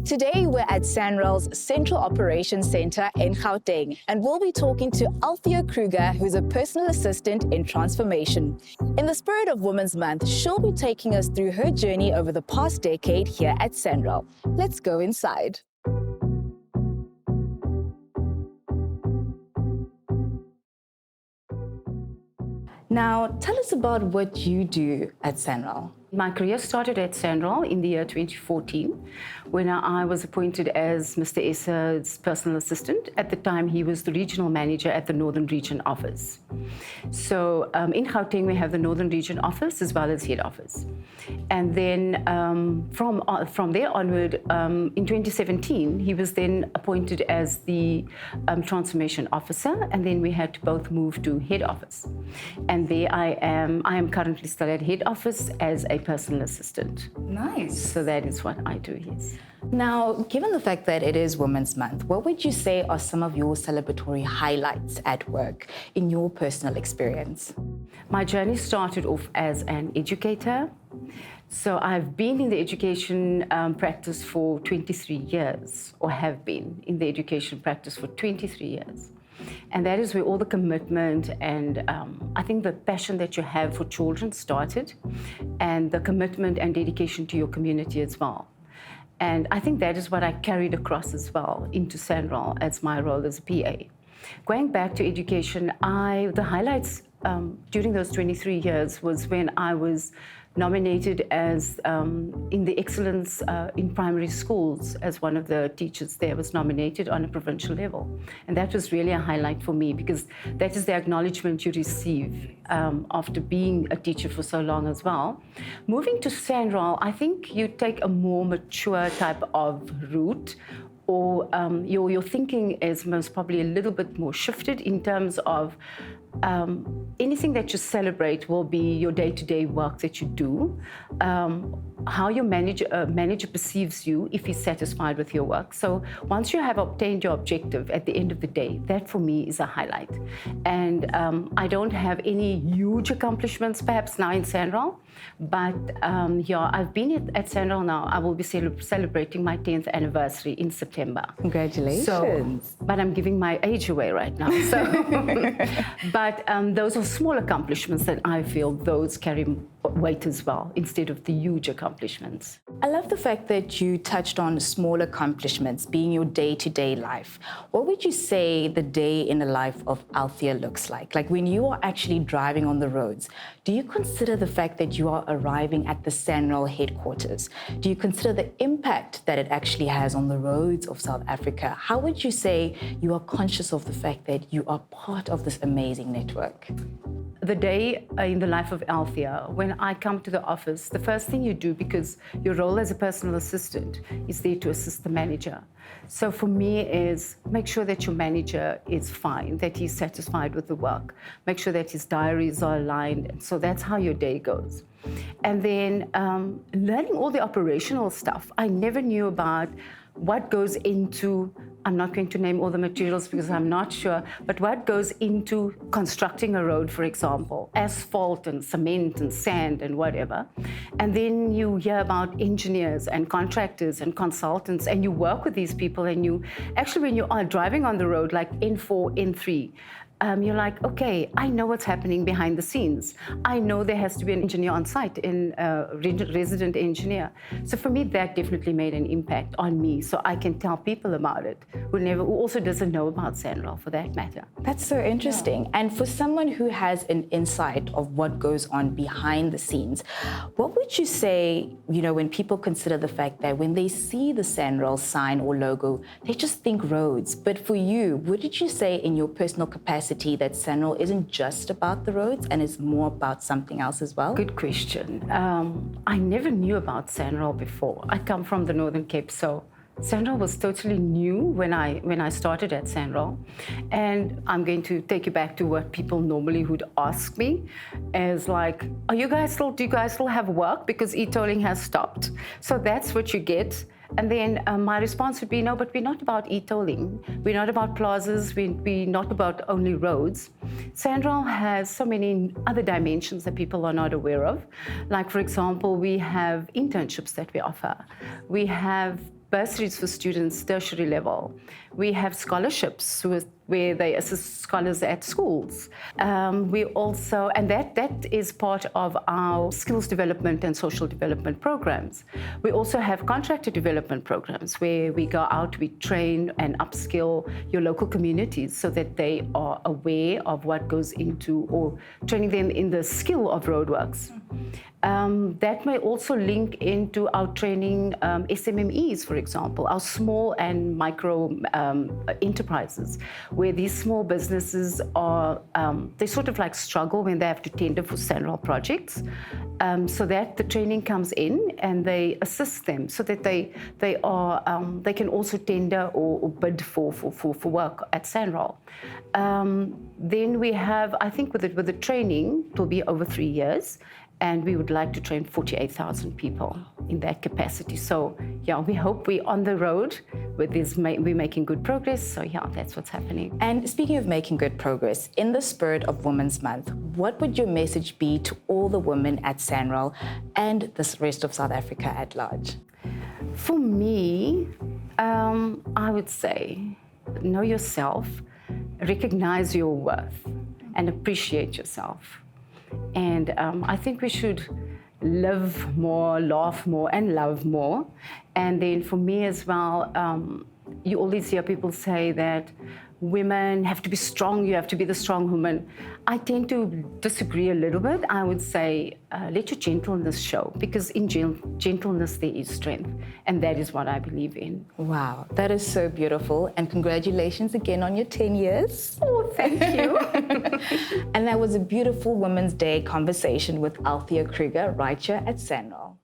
Today, we're at SANRAL's Central Operations Centre in Gauteng, and we'll be talking to Althea Kruger, who's a personal assistant in transformation. In the spirit of Women's Month, she'll be taking us through her journey over the past decade here at SANRAL. Let's go inside. Now, tell us about what you do at SANRAL. My career started at SANRAL in the year 2014 when I was appointed as Mr. Esser's personal assistant. At the time, he was the regional manager at the Northern Region office. So in Gauteng, we have the Northern Region office as well as head office. And then from there onward, in 2017, he was then appointed as the transformation officer, and then we had to both move to head office. And there I am currently still at head office as a personal assistant. Nice. So that is what I do, yes. Now, given the fact that it is Women's Month, what would you say are some of your celebratory highlights at work in your personal experience? My journey started off as an educator. So I've been in the education practice for 23 years, or have been in the education practice for 23 years. And that is where all the commitment and I think the passion that you have for children started, and the commitment and dedication to your community as well. And I think that is what I carried across as well into SANRAL as my role as a PA. Going back to education, the highlights during those 23 years was when I was nominated as in the excellence in primary schools as one of the teachers there was nominated on a provincial level. And that was really a highlight for me, because that is the acknowledgement you receive after being a teacher for so long as well. Moving to SANRAL, I think you take a more mature type of route, or your thinking is most probably a little bit more shifted in terms of anything that you celebrate will be your day-to-day work that you do, how your manager perceives you, if he's satisfied with your work. So once you have obtained your objective at the end of the day, that for me is a highlight. And I don't have any huge accomplishments perhaps now in SANRAL, but yeah, I've been at SANRAL now. I will be celebrating my 10th anniversary in September. Congratulations. But I'm giving my age away right now. So, but those are small accomplishments that I feel those carry weight as well, instead of the huge accomplishments. I love the fact that you touched on small accomplishments being your day-to-day life. What would you say the day in the life of Althea looks like? Like when you are actually driving on the roads, do you consider the fact that you are arriving at the SANRAL headquarters? Do you consider the impact that it actually has on the roads of South Africa? How would you say you are conscious of the fact that you are part of this amazing network? The day in the life of Althea, when I come to the office, the first thing you do, because your role as a personal assistant is there to assist the manager. So for me is make sure that your manager is fine, that he's satisfied with the work. Make sure that his diaries are aligned. So that's how your day goes. And then learning all the operational stuff. I never knew about what goes into, I'm not going to name all the materials because I'm not sure, but what goes into constructing a road, for example, asphalt and cement and sand and whatever. And then you hear about engineers and contractors and consultants, and you work with these people, and you actually, when you are driving on the road, like N4, N3, you're like, okay, I know what's happening behind the scenes. I know there has to be an engineer on site, a resident engineer. So for me, that definitely made an impact on me, so I can tell people about it who also doesn't know about SANRAL, for that matter. That's so interesting. Yeah. And for someone who has an insight of what goes on behind the scenes, what would you say, when people consider the fact that when they see the SANRAL sign or logo, they just think roads? But for you, what did you say in your personal capacity that SANRAL isn't just about the roads and it's more about something else as well? Good question. I never knew about SANRAL before. I come from the Northern Cape, so SANRAL was totally new when I started at SANRAL. And I'm going to take you back to what people normally would ask me, as like, do you guys still have work? Because e-tolling has stopped. So that's what you get. And then my response would be, no, but we're not about e-tolling. We're not about plazas. We're not about only roads. SANRAL has so many other dimensions that people are not aware of. Like, for example, we have internships that we offer. We have bursaries for students tertiary level. We have scholarships where they assist scholars at schools. We also, and that is part of our skills development and social development programs. We also have contractor development programs where we go out, we train and upskill your local communities so that they are aware of what goes into, or training them in the skill of roadworks. That may also link into our training SMMEs, for example, our small and micro enterprises, where these small businesses are, they sort of like struggle when they have to tender for SANRAL projects. So that the training comes in and they assist them so that they can also tender or bid for work at SANRAL. Then we have, I think with the training, it will be over 3 years. And we would like to train 48,000 people in that capacity. So yeah, we hope we're on the road with this, we're making good progress. So yeah, that's what's happening. And speaking of making good progress, in the spirit of Women's Month, what would your message be to all the women at SANRAL and the rest of South Africa at large? For me, I would say, know yourself, recognize your worth, and appreciate yourself. And I think we should live more, laugh more, and love more. And then for me as well, you always hear people say that women have to be strong, you have to be the strong woman. I tend to disagree a little bit. I would say, let your gentleness show, because in gentleness there is strength. And that is what I believe in. Wow, that is so beautiful. And congratulations again on your 10 years. Oh, thank you. And that was a beautiful Women's Day conversation with Althea Kruger right here at SANRAL.